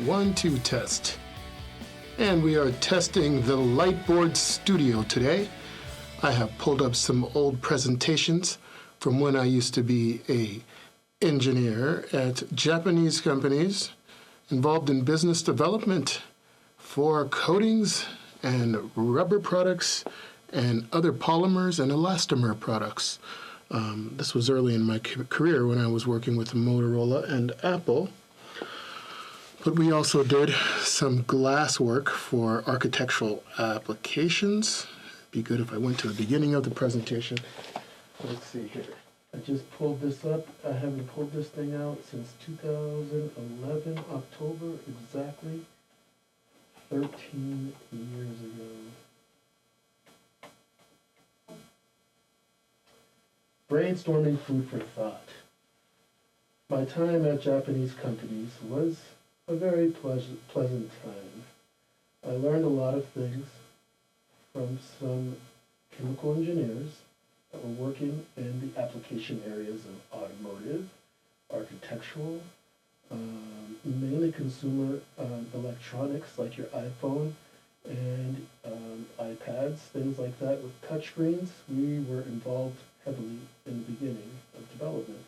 1-2 test. And we are testing the Lightboard Studio today. I have pulled up some old presentations from when I used to be an engineer at Japanese companies involved in business development for coatings and rubber products and other polymers and elastomer products. This was early in my career when I was working with Motorola and Apple. But we also did some glass work for architectural applications. It'd be good if I went to the beginning of the presentation. Let's see here. I just pulled this up. I haven't pulled this thing out since 2011, October, exactly 13 years ago. Brainstorming food for thought. My time at Japanese companies was a very pleasant time. I learned a lot of things from some chemical engineers that were working in the application areas of automotive, architectural, mainly consumer electronics like your iPhone and iPads, things like that with touchscreens. We were involved heavily in the beginning of development.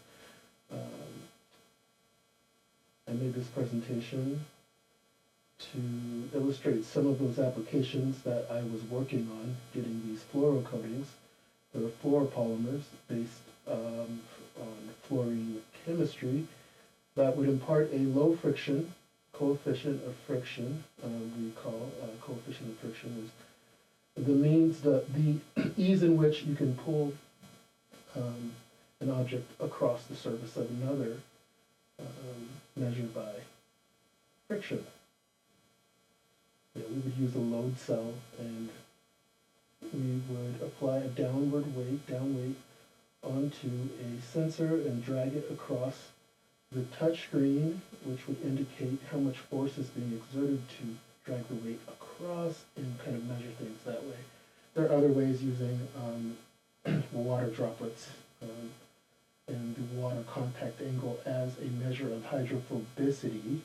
I made this presentation to illustrate some of those applications that I was working on, getting these fluoro coatings. There are fluoropolymers based on fluorine chemistry that would impart a low friction coefficient of friction. We call coefficient of friction is the means, the ease in which you can pull an object across the surface of another, measured by friction. We would use a load cell, and we would apply a down weight onto a sensor and drag it across the touch screen, which would indicate how much force is being exerted to drag the weight across and kind of measure things that way. There are other ways using water droplets and the water contact angle as a measure of hydrophobicity,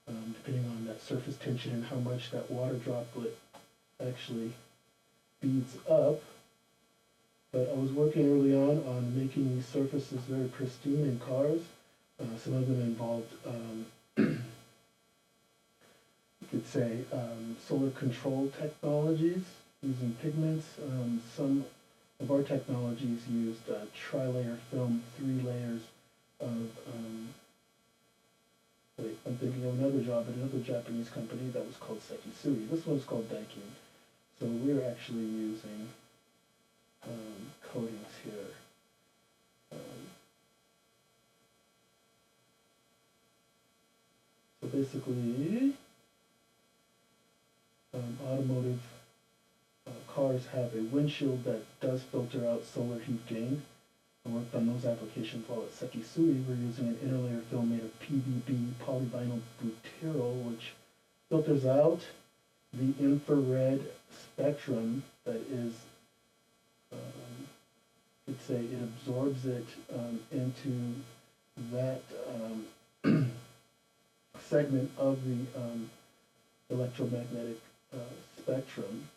depending on that surface tension and how much that water droplet actually beads up. But I was working early on making these surfaces very pristine in cars. Some of them involved, you could say, solar control technologies using pigments. Some of our technologies used tri-layer film, 3 layers of, I'm thinking of another job at another Japanese company that was called Sekisui. This one's called Daikin. So we're actually using coatings here. So basically, automotive cars have a windshield that does filter out solar heat gain. I worked on those applications while at Sekisui. We're using an interlayer film made of PVB, polyvinyl butyryl, which filters out the infrared spectrum that is, you could say, it absorbs it into that segment of the electromagnetic spectrum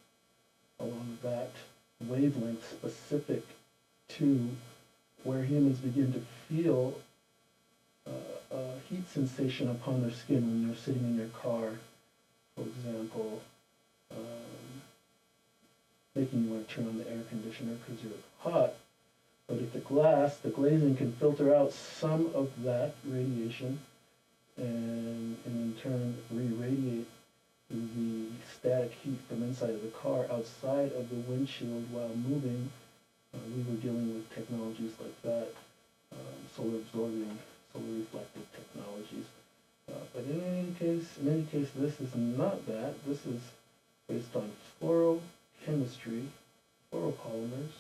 along that wavelength specific to where humans begin to feel a heat sensation upon their skin when you're sitting in your car, for example, making you want to turn on the air conditioner because you're hot. But if the glazing can filter out some of that radiation and in turn re-radiate the static heat from inside of the car outside of the windshield while moving. We were dealing with technologies like that, solar absorbing, solar reflective technologies. But in any case, this is not that. This is based on fluorochemistry, fluoropolymers,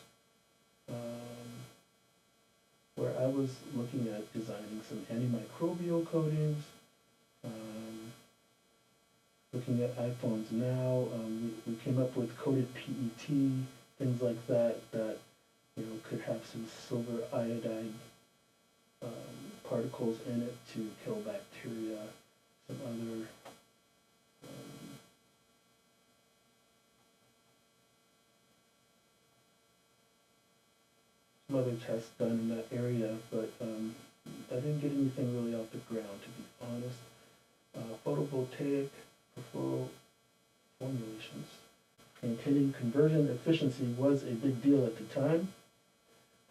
where I was looking at designing some antimicrobial coatings, looking at iPhones now. We came up with coated PET, things like that, that could have some silver iodide particles in it to kill bacteria, some other some other tests done in that area, but I didn't get anything really off the ground, to be honest. Photovoltaic floral formulations. Maintaining conversion efficiency was a big deal at the time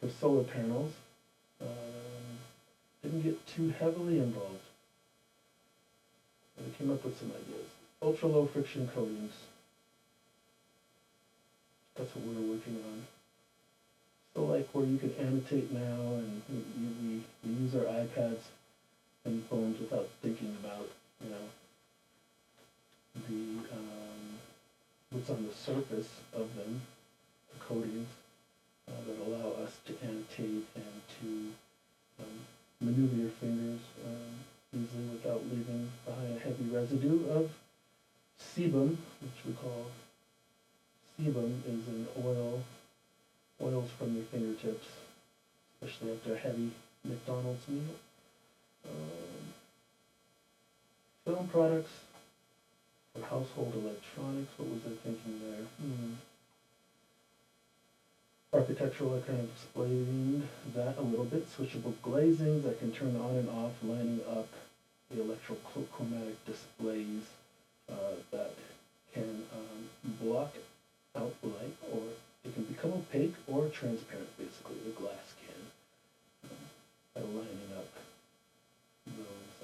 for solar panels. Didn't get too heavily involved. I came up with some ideas. Ultra low friction coatings. That's what we're working on. So like where you can annotate now, and we use our iPads and phones without thinking about, you know, the what's on the surface of them, the coatings that allow us to annotate and to maneuver your fingers easily without leaving behind a heavy residue of sebum, which we call sebum is an oils from your fingertips, especially after a heavy McDonald's meal. Film products for household electronics. What was I thinking there? Architectural, I kind of explained that a little bit. Switchable glazings, I can turn on and off, lining up the electrochromatic displays that can block out light, or it can become opaque or transparent, basically, the glass can, by lining up those.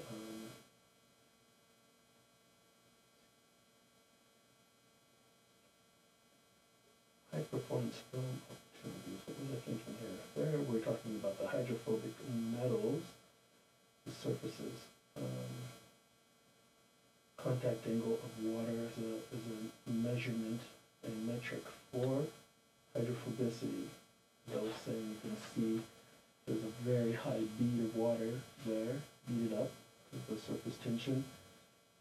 High performance film opportunities. What was I thinking here? There we're talking about the hydrophobic metals, the surfaces. Contact angle of water is a measurement, a metric for hydrophobicity. As I was saying, you can see there's a very high bead of water there, beaded up with the surface tension.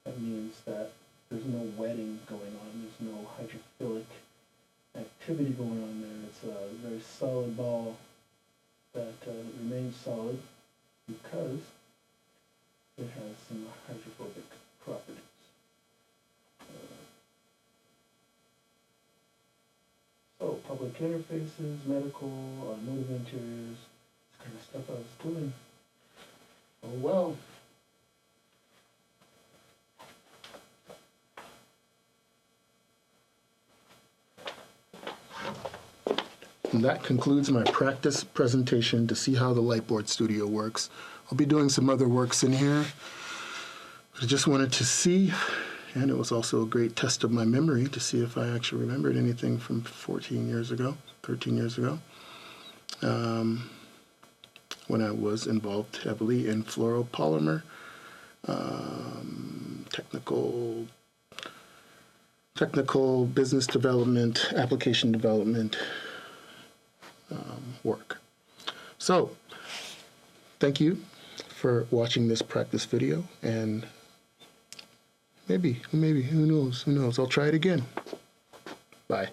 That means that there's no wetting going on, there's no hydrophilic activity going on there. It's a very solid ball that remains solid because it has some hydrophobic properties. So, public interfaces, medical, automotive interiors, this kind of stuff I was doing. Oh well. And that concludes my practice presentation to see how the Lightboard Studio works. I'll be doing some other works in here. I just wanted to see, and it was also a great test of my memory to see if I actually remembered anything from 13 years ago, when I was involved heavily in fluoropolymer, technical business development, application development work. So, thank you for watching this practice video, and maybe, who knows, I'll try it again. Bye.